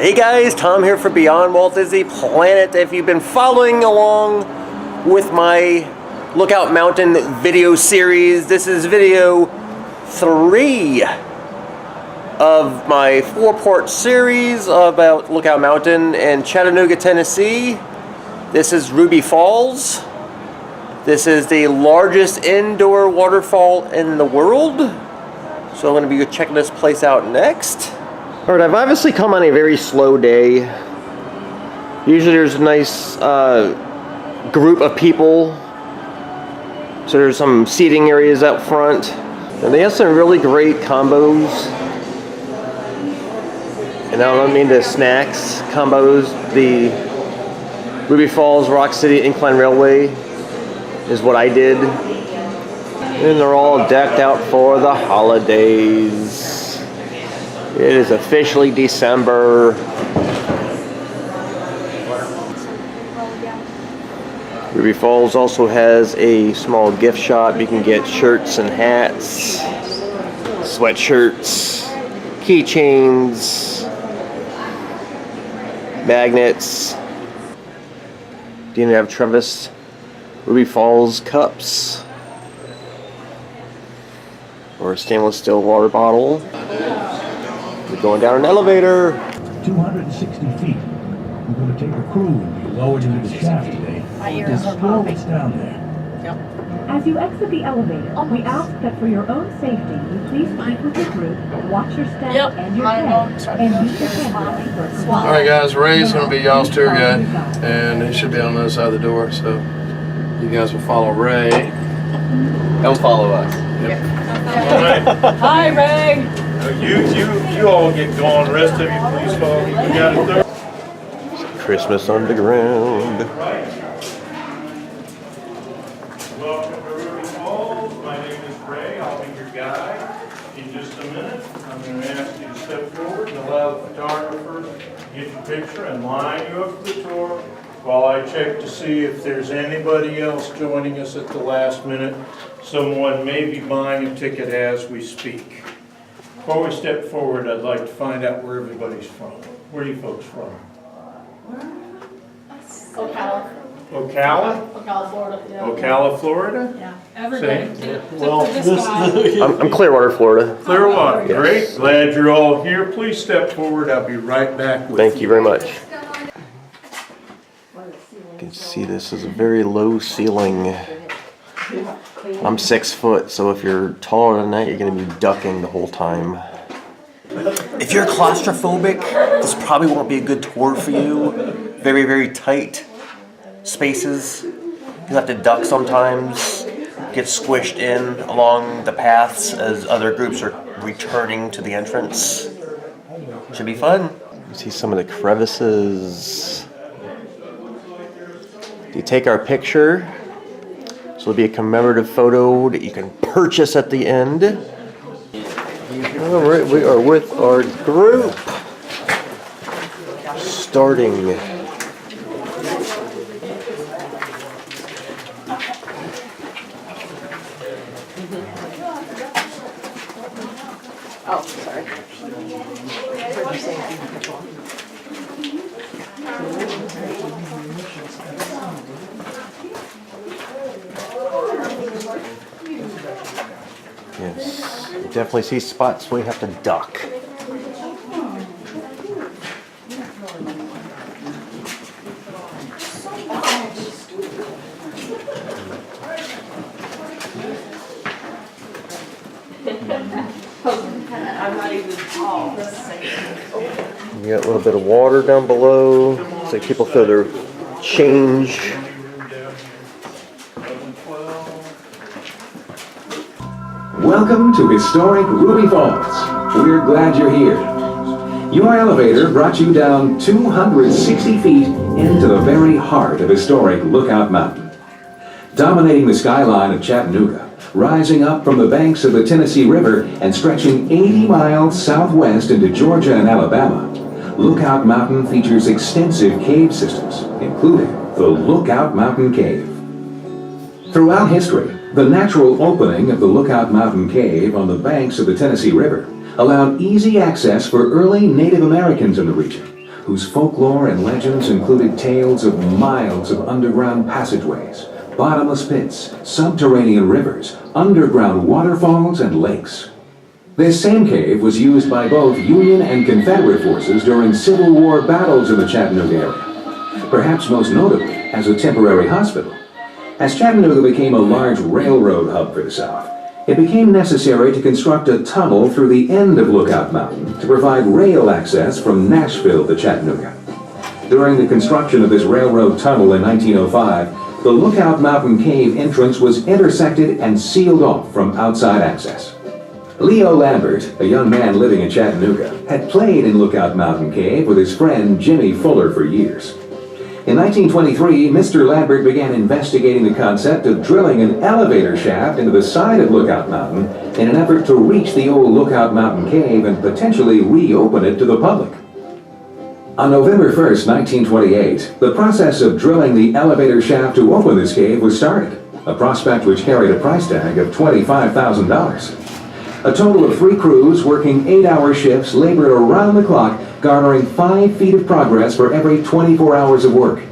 Hey guys, Tom here for Beyond Walt Disney Planet. If you've been following along with my Lookout Mountain video series, this is video 3 of my 4-part series about Lookout Mountain in Chattanooga, Tennessee. This is Ruby Falls. This is the largest indoor waterfall in the world. So I'm going to be checking this place out next. Alright, I've obviously come on a very slow day. Usually there's a nice group of people. So there's some seating areas out front. And they have some really great combos. And I don't mean the snacks combos. The Ruby Falls Rock City Incline Railway is what I did. And they're all decked out for the holidays. It is officially December. Ruby Falls also has a small gift shop. You can get shirts and hats, sweatshirts, keychains, magnets. Do you have Travis Ruby Falls cups? Or a stainless steel water bottle. We're going down an elevator. 260 feet. We're going to take a crew and be lowered into the shaft today. Just slow what's down there. Yep. As you exit the elevator, we ask that for your own safety, you please keep with your group, watch your step and your head, and use your hands. Alright guys, Ray's going to be y'all's tour guide, and he should be on the other side of the door, so you guys will follow Ray. Don't follow us. Yep. Alright. Hi, Ray. You all get going. Rest of you, please follow. We got it. Christmas Underground. Welcome to Ruby Falls. My name is Ray. I'll be your guide in just a minute. I'm going to ask you to step forward and allow the photographer to get your picture and line you up for the tour while I check to see if there's anybody else joining us at the last minute. Someone may be buying a ticket as we speak. Before we step forward, I'd like to find out where everybody's from. Where are you folks from? Ocala. Ocala? Ocala, Florida. Yeah. Ocala, Florida? Yeah. Everybody. Same. Well, I'm Clearwater, Florida. Clearwater. Yes. Great. Glad you're all here. Please step forward. I'll be right back with you. Thank you very much. You can see this is a very low ceiling. I'm 6 foot, so if you're taller than that, you're going to be ducking the whole time. If you're claustrophobic, this probably won't be a good tour for you. Very, very tight spaces. You have to duck sometimes, get squished in along the paths as other groups are returning to the entrance. Should be fun. You see some of the crevices. You take our picture. So it'll be a commemorative photo that you can purchase at the end. Alright, we are with our group. Starting. Oh, sorry. Yes, you definitely see spots where you have to duck. I'm not even tall. You got a little bit of water down below. It's like people throw their change. Welcome to historic Ruby Falls. We're glad you're here. Your elevator brought you down 260 feet into the very heart of historic Lookout Mountain. Dominating the skyline of Chattanooga, rising up from the banks of the Tennessee River and stretching 80 miles southwest into Georgia and Alabama, Lookout Mountain features extensive cave systems, including the Lookout Mountain Cave. Throughout history, the natural opening of the Lookout Mountain Cave on the banks of the Tennessee River allowed easy access for early Native Americans in the region, whose folklore and legends included tales of miles of underground passageways, bottomless pits, subterranean rivers, underground waterfalls, and lakes. This same cave was used by both Union and Confederate forces during Civil War battles in the Chattanooga area, perhaps most notably as a temporary hospital. As Chattanooga became a large railroad hub for the South, it became necessary to construct a tunnel through the end of Lookout Mountain to provide rail access from Nashville to Chattanooga. During the construction of this railroad tunnel in 1905, the Lookout Mountain Cave entrance was intersected and sealed off from outside access. Leo Lambert, a young man living in Chattanooga, had played in Lookout Mountain Cave with his friend Jimmy Fuller for years. In 1923, Mr. Lambert began investigating the concept of drilling an elevator shaft into the side of Lookout Mountain in an effort to reach the old Lookout Mountain Cave and potentially reopen it to the public. On November 1st, 1928, the process of drilling the elevator shaft to open this cave was started, a prospect which carried a price tag of $25,000. A total of 3 crews working 8-hour shifts labored around the clock, garnering 5 feet of progress for every 24 hours of work.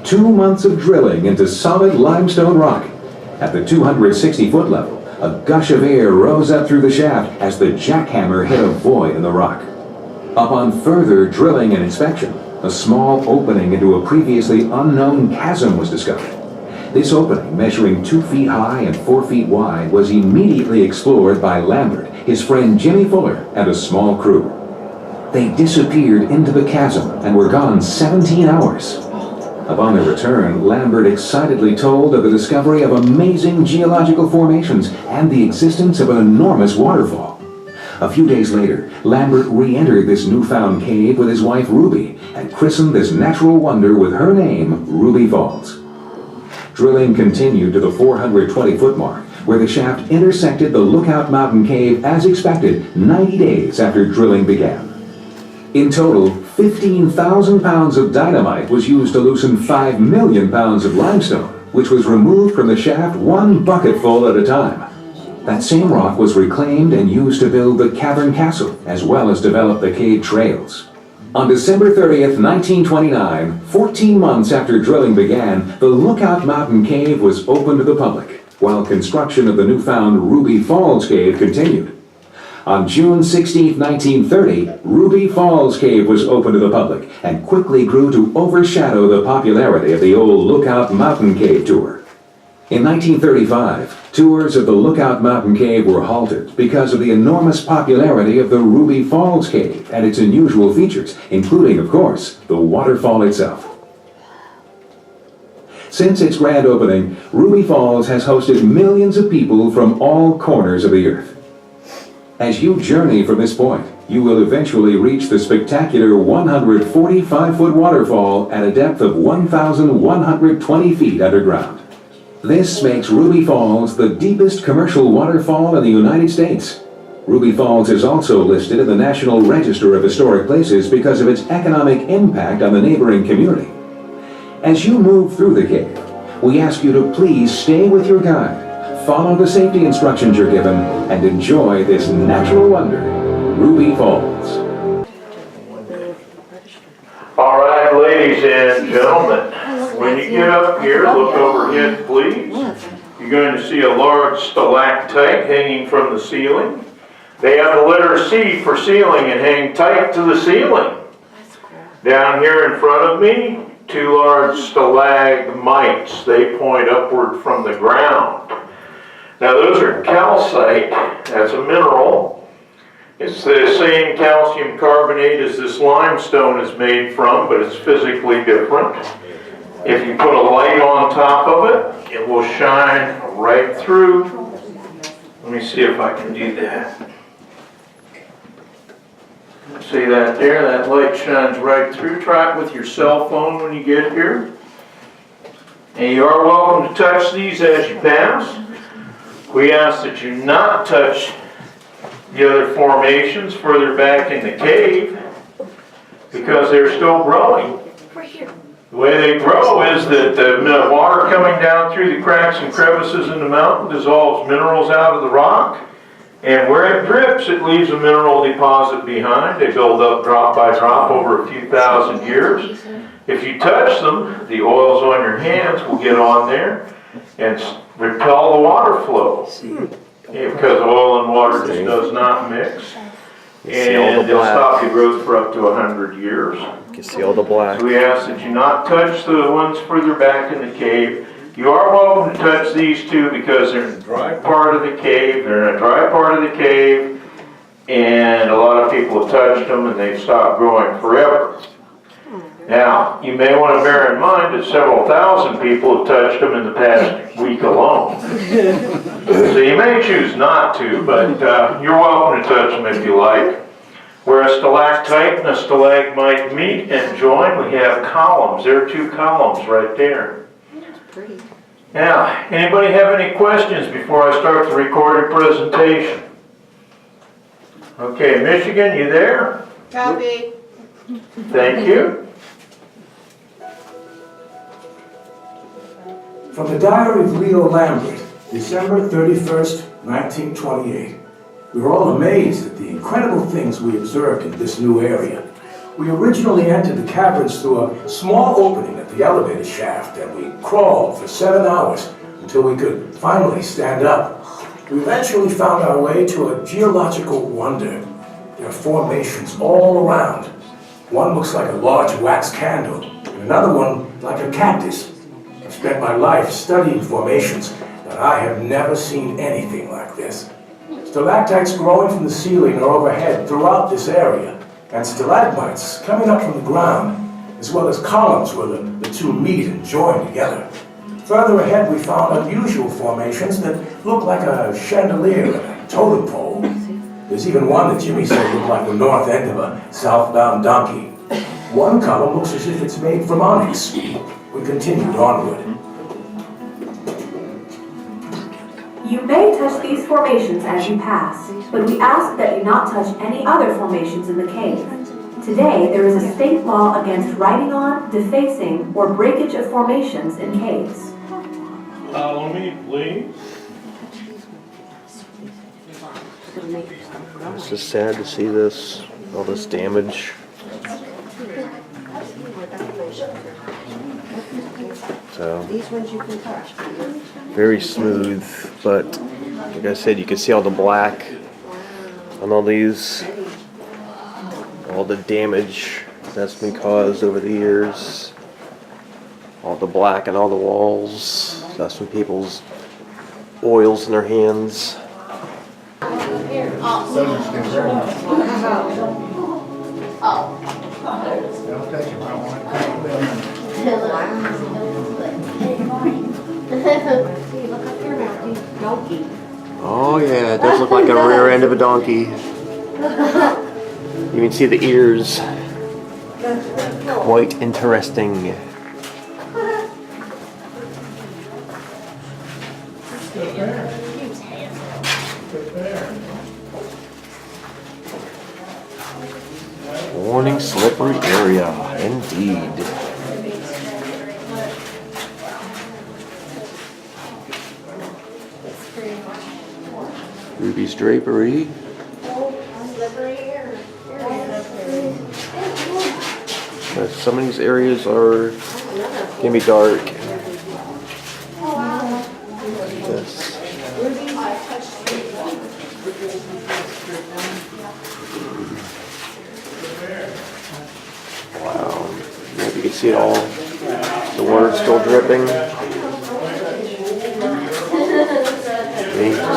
2 months of drilling into solid limestone rock. At the 260-foot level, a gush of air rose up through the shaft as the jackhammer hit a void in the rock. Upon further drilling and inspection, a small opening into a previously unknown chasm was discovered. This opening, measuring 2 feet high and 4 feet wide, was immediately explored by Lambert, his friend Jimmy Fuller, and a small crew. They disappeared into the chasm and were gone 17 hours. Upon their return, Lambert excitedly told of the discovery of amazing geological formations and the existence of an enormous waterfall. A few days later, Lambert re-entered this newfound cave with his wife Ruby and christened this natural wonder with her name, Ruby Falls. Drilling continued to the 420-foot mark, where the shaft intersected the Lookout Mountain Cave as expected 90 days after drilling began. In total, 15,000 pounds of dynamite was used to loosen 5 million pounds of limestone, which was removed from the shaft 1 bucketful at a time. That same rock was reclaimed and used to build the cavern castle, as well as develop the cave trails. On December 30th, 1929, 14 months after drilling began, the Lookout Mountain Cave was open to the public, while construction of the newfound Ruby Falls Cave continued. On June 16, 1930, Ruby Falls Cave was open to the public and quickly grew to overshadow the popularity of the old Lookout Mountain Cave tour. In 1935, tours of the Lookout Mountain Cave were halted because of the enormous popularity of the Ruby Falls Cave and its unusual features, including, of course, the waterfall itself. Since its grand opening, Ruby Falls has hosted millions of people from all corners of the earth. As you journey from this point, you will eventually reach the spectacular 145-foot waterfall at a depth of 1,120 feet underground. This makes Ruby Falls the deepest commercial waterfall in the United States. Ruby Falls is also listed in the National Register of Historic Places because of its economic impact on the neighboring community. As you move through the cave, we ask you to please stay with your guide, follow the safety instructions you're given, and enjoy this natural wonder, Ruby Falls. All right, ladies and gentlemen, when you get up here, look overhead, please. You're going to see a large stalactite hanging from the ceiling. They have the letter C for ceiling and hang tight to the ceiling. Down here in front of me, 2 large stalagmites. They point upward from the ground. Now those are calcite. That's a mineral. It's the same calcium carbonate as this limestone is made from, but it's physically different. If you put a light on top of it, it will shine right through. Let me see if I can do that. See that there? That light shines right through. Try it with your cell phone when you get here. And you are welcome to touch these as you pass. We ask that you not touch the other formations further back in the cave because they're still growing. The way they grow is that the water coming down through the cracks and crevices in the mountain dissolves minerals out of the rock, And where it drips, it leaves a mineral deposit behind. They build up drop by drop over a few thousand years. If you touch them, the oils on your hands will get on there and repel the water flow. Because oil and water just does not mix. And they'll stop your growth for up to 100 years. You can see all the black. So we ask that you not touch the ones further back in the cave. You are welcome to touch these two because they're in a dry part of the cave. They're in a dry part of the cave, and a lot of people have touched them and they've stopped growing forever. Now, you may want to bear in mind that several thousand people have touched them in the past week alone. So you may choose not to, but you're welcome to touch them if you like. Where a stalactite and a stalagmite meet and join, we have columns. There are two columns right there. Now, anybody have any questions before I start the recorded presentation? Okay, Michigan, you there? Copy. Thank you. From the diary of Leo Lambert, December 31st, 1928. We were all amazed at the incredible things we observed in this new area. We originally entered the caverns through a small opening at the elevator shaft, and we crawled for 7 hours until we could finally stand up. We eventually found our way to a geological wonder. There are formations all around. One looks like a large wax candle, and another one like a cactus. I've spent my life studying formations, but I have never seen anything like this. Stalactites growing from the ceiling are overhead throughout this area, and stalagmites coming up from the ground, as well as columns where the two meet and join together. Further ahead, we found unusual formations that look like a chandelier and a totem pole. There's even one that Jimmy said looked like the north end of a southbound donkey. One column looks as if it's made from onyx. We continued onward. You may touch these formations as you pass, but we ask that you not touch any other formations in the cave. Today, there is a state law against writing on, defacing, or breakage of formations in caves. Follow me, please. It's just sad to see this, all this damage. So, very smooth, but like I said, you can see all the black on all these, all the damage that's been caused over the years, all the black on all the walls. That's from people's oils in their hands. Oh yeah, it does look like a rear end of a donkey. You can see the ears. Quite interesting. Warning, slippery area, indeed. Ruby's drapery. Some of these areas can be dark. This. Wow. You can see it all. The water's still dripping.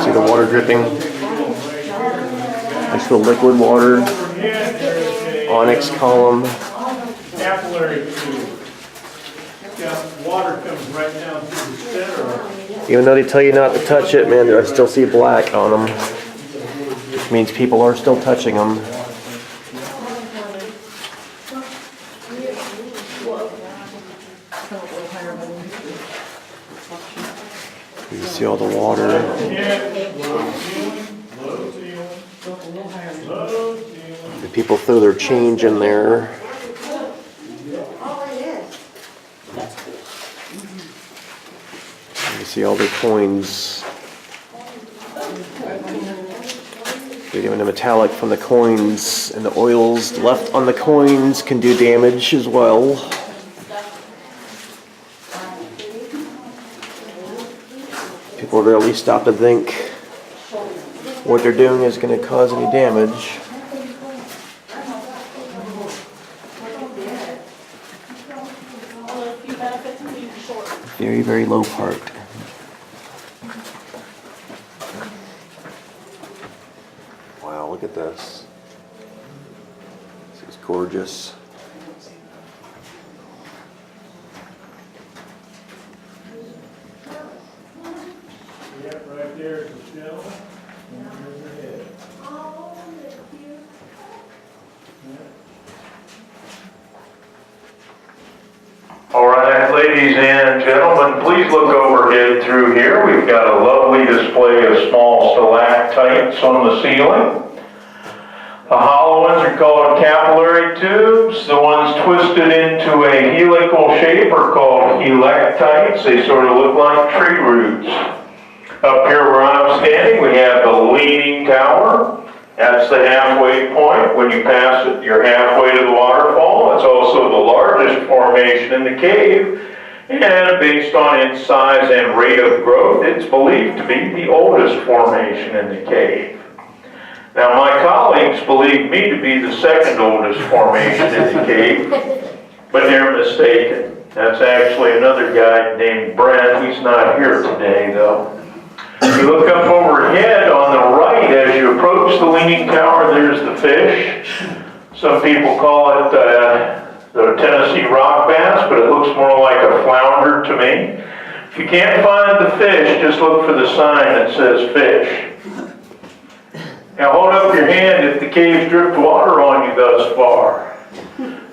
See the water dripping? Nice little liquid water. Onyx column. Capillary tube. Water comes right down through the center. Even though they tell you not to touch it, man, I still see black on them. Which means people are still touching them. You can see all the water. The people throw their change in there. You see all their coins. Sodium and the metallic from the coins and the oils left on the coins can do damage as well. People rarely stop to think what they're doing is going to cause any damage. Very, very low part. Wow, look at this. This is gorgeous. Yep, right there is the shell. And here's the head. All right, ladies and gentlemen, please look overhead through here. We've got a lovely display of small stalactites on the ceiling. The hollow ones are called capillary tubes. The ones twisted into a helical shape are called helictites. They sort of look like tree roots. Up here where I'm standing, we have the leaning tower. That's the halfway point. When you pass it, you're halfway to the waterfall. It's also the largest formation in the cave. And based on its size and rate of growth, it's believed to be the oldest formation in the cave. Now, my colleagues believe me to be the second oldest formation in the cave, but they're mistaken. That's actually another guy named Brent. He's not here today, though. If you look up overhead on the right as you approach the leaning tower, there's the fish. Some people call it the Tennessee rock bass, but it looks more like a flounder to me. If you can't find the fish, just look for the sign that says fish. Now hold up your hand if the cave's dripped water on you thus far.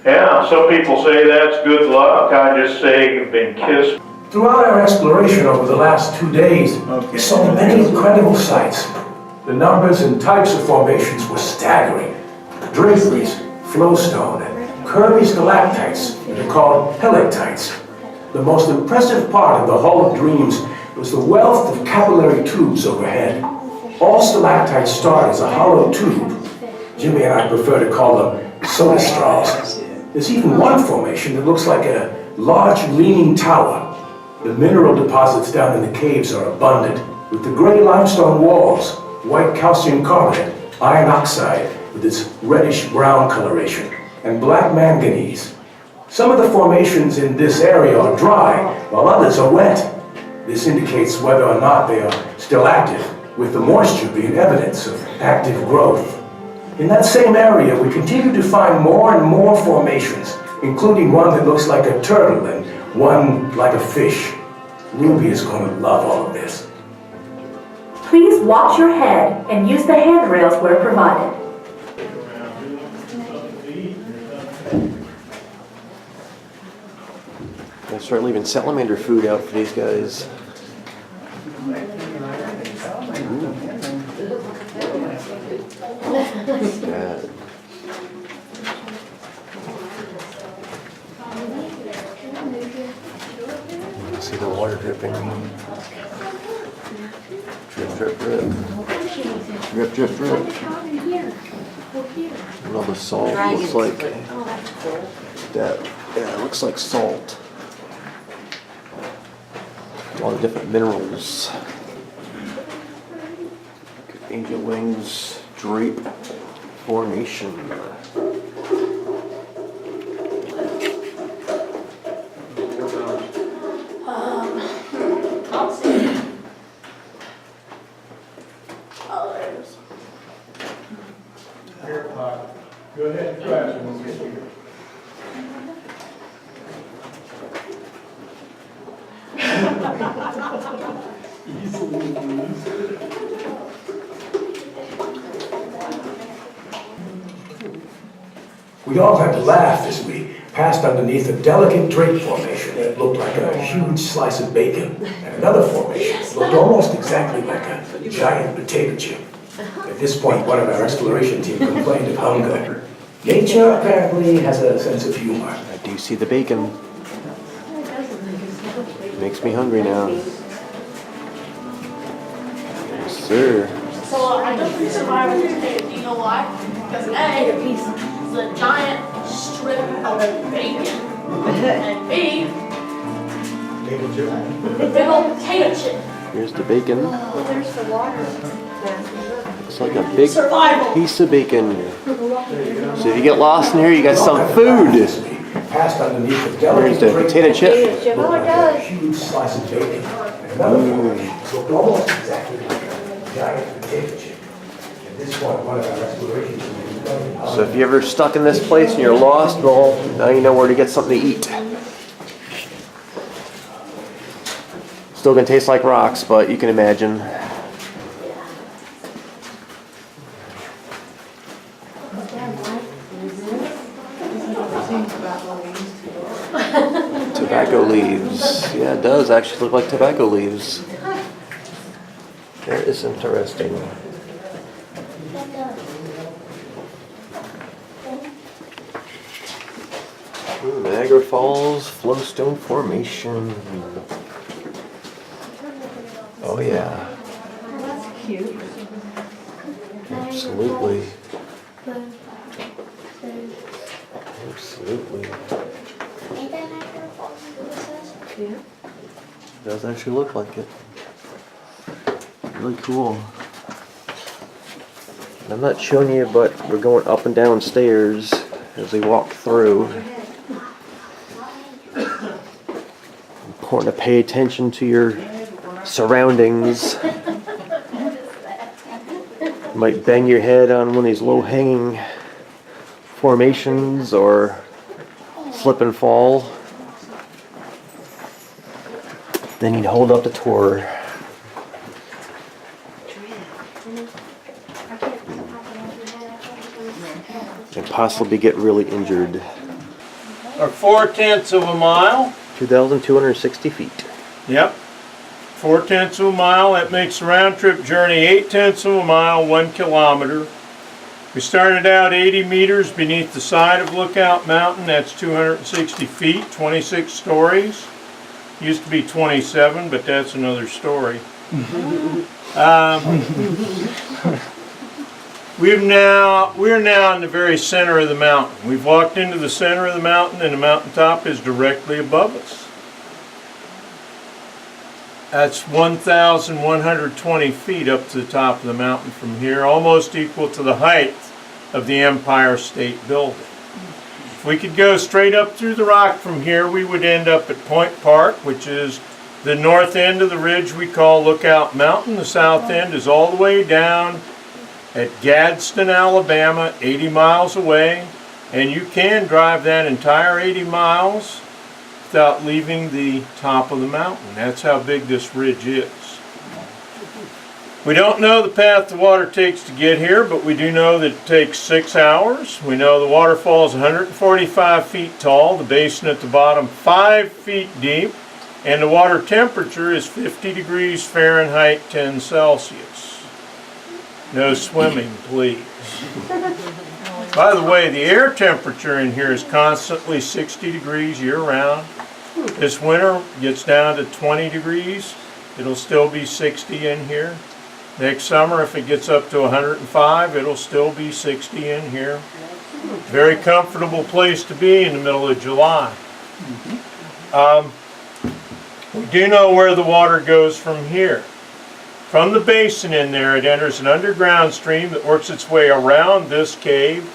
Yeah, some people say that's good luck. I just say you've been kissed. Throughout our exploration over the last 2 days, we saw many incredible sights. The numbers and types of formations were staggering. Draperies, flowstone, and curvy stalactites that are called helictites. The most impressive part of the Hall of Dreams was the wealth of capillary tubes overhead. All stalactites start as a hollow tube. Jimmy and I prefer to call them soda straws. There's even one formation that looks like a large leaning tower. The mineral deposits down in the caves are abundant, with the gray limestone walls, white calcium carbonate, iron oxide with its reddish-brown coloration, and black manganese. Some of the formations in this area are dry, while others are wet. This indicates whether or not they are still active, with the moisture being evidence of active growth. In that same area, we continue to find more and more formations, including one that looks like a turtle and one like a fish. Ruby is going to love all of this. Please watch your head and use the handrails where provided. I'll start leaving salamander food out for these guys. Yeah. See the water dripping. Drip, drip, drip. Drip, drip, drip. And all the salt looks like that. Yeah, it looks like salt. A lot of different minerals. Angel wings, drape formation. I'll see. Oh, there it is. Here, go ahead and scratch it. We'll get you. We all had to laugh as we passed underneath a delicate drape formation that looked like a huge slice of bacon, and another formation that looked almost exactly like a giant potato chip. At this point, one of our exploration team complained of hunger. Nature apparently has a sense of humor. I do see the bacon. Makes me hungry now. Yes, sir. So I don't think survivors are today. Do you know why? Because A, it's a giant strip of bacon. And B, a big old potato chip. Here's the bacon. There's the water. It's like a big Survival. piece of bacon. So if you get lost in here, you got some food. Passed underneath the Here's delicate the grate potato chip. Oh, it a does. huge slice of bacon. And another formation looked almost exactly like a giant potato chip. At this point, one of our explorations was So if you're ever stuck in this place and you're lost, well, now you know where to get something to eat. Still gonna taste like rocks, but you can imagine. Tobacco leaves. Yeah, it does actually look like tobacco leaves. That is interesting. Niagara Falls Flowstone Formation. Oh yeah. That's cute. Absolutely. Absolutely. Yeah. It does actually look like it. Really cool. And I'm not showing you, but we're going up and down stairs as we walk through. Important to pay attention to your surroundings. You might bang your head on one of these low-hanging formations or slip and fall. Then you'd hold up the tour. And possibly get really injured. Or 4/10 of a mile. 2,260 feet. Yep. 4/10 of a mile. That makes the round trip journey 8/10 of a mile, 1 kilometer. We started out 80 meters beneath the side of Lookout Mountain. That's 260 feet, 26 stories. Used to be 27, but that's another story. We're now in the very center of the mountain. We've walked into the center of the mountain, and the mountaintop is directly above us. That's 1,120 feet up to the top of the mountain from here, almost equal to the height of the Empire State Building. If we could go straight up through the rock from here, we would end up at Point Park, which is the north end of the ridge we call Lookout Mountain. The south end is all the way down at Gadsden, Alabama, 80 miles away. And you can drive that entire 80 miles without leaving the top of the mountain. That's how big this ridge is. We don't know the path the water takes to get here, but we do know that it takes 6 hours. We know the waterfall is 145 feet tall, the basin at the bottom 5 feet deep, and the water temperature is 50 degrees Fahrenheit, 10 Celsius. No swimming, please. By the way, the air temperature in here is constantly 60 degrees year-round. This winter gets down to 20 degrees. It'll still be 60 in here. Next summer, if it gets up to 105, it'll still be 60 in here. Very comfortable place to be in the middle of July. We do know where the water goes from here. From the basin in there, it enters an underground stream that works its way around this cave,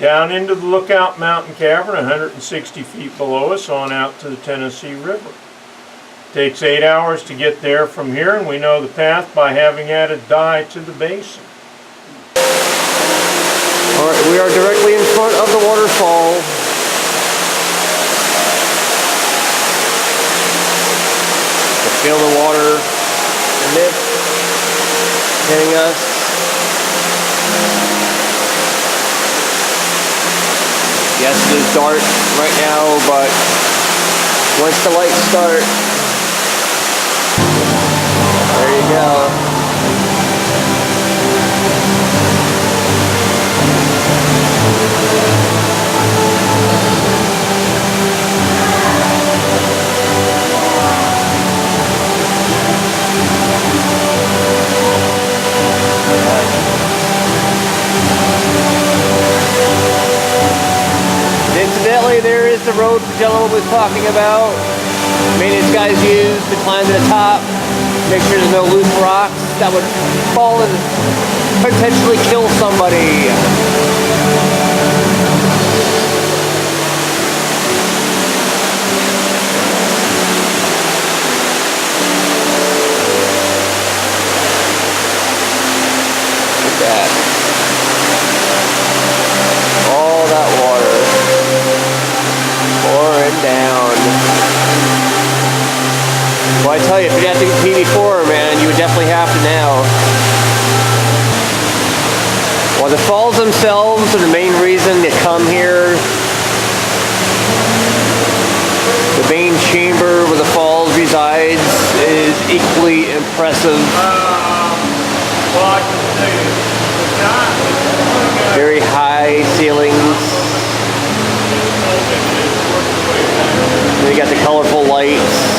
down into the Lookout Mountain Cavern, 160 feet below us, on out to the Tennessee River. Takes 8 hours to get there from here, and we know the path by having added dye to the basin. Alright, we are directly in front of the waterfall. You feel the water, the mist hitting us. Yes, it is dark right now, but once the lights start, there you go. there is the road the gentleman was talking about. Maintenance guys use to climb to the top. Make sure there's no loose rocks that would fall and potentially kill somebody. Look at that. All that water pouring down. Well, I tell you, if you didn't have to pee before, man, you would definitely have to now. Well, the falls themselves are the main reason to come here. The main chamber where the falls resides is equally impressive. Well, I can say it's not. Very high ceilings. Then you got the colorful lights.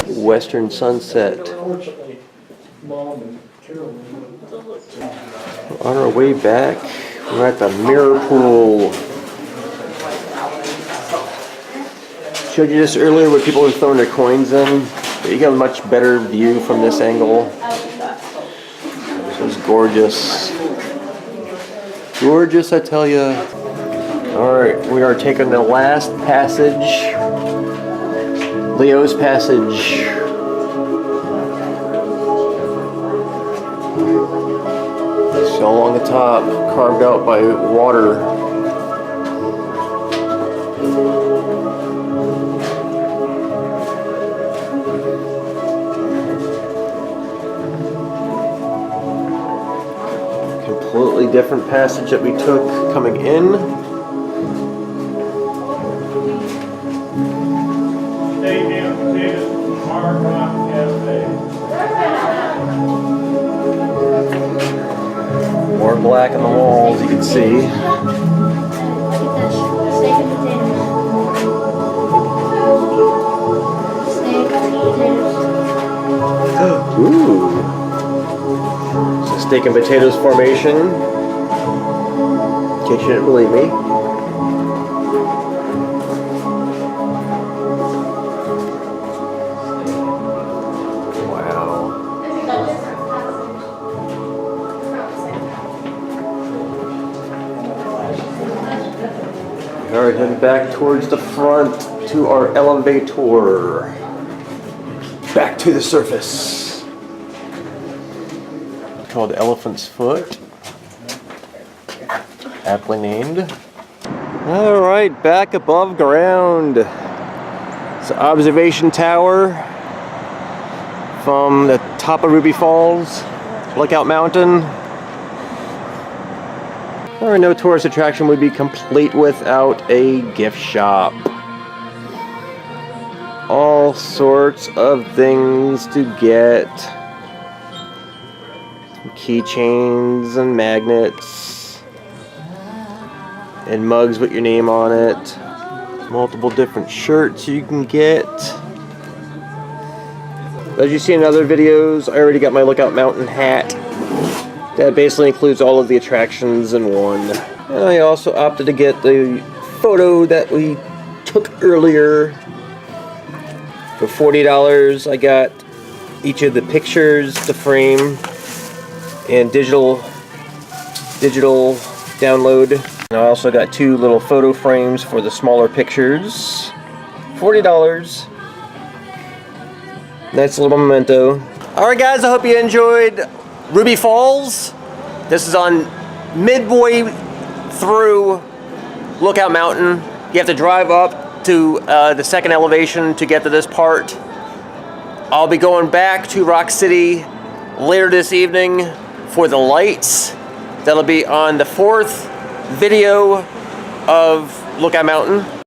Western sunset. On our way back, we're at the mirror pool. Showed you this earlier where people were throwing their coins in, but you got a much better view from this angle. This is gorgeous. Gorgeous, I tell you. Alright, we are taking the last passage. Leo's Passage. So along the top, carved out by water. Completely different passage that we took coming in. More black on the walls, you can see. Ooh. It's a steak and potatoes formation. In case you didn't believe me. Alright, heading back towards the front to our elevator. Back to the surface. Called Elephant's Foot. Aptly named. Alright, back above ground. It's an observation tower from the top of Ruby Falls, Lookout Mountain. Or no tourist attraction would be complete without a gift shop. All sorts of things to get. Keychains and magnets. And mugs with your name on it. Multiple different shirts you can get. As you see in other videos, I already got my Lookout Mountain hat. That basically includes all of the attractions in one. And I also opted to get the photo that we took earlier. For $40, I got each of the pictures, the frame, and digital download. And I also got 2 little photo frames for the smaller pictures. $40. Nice little memento. Alright guys, I hope you enjoyed Ruby Falls. This is on midway through Lookout Mountain. You have to drive up to the second elevation to get to this part. I'll be going back to Rock City later this evening for the lights. That'll be on the 4th video of Lookout Mountain.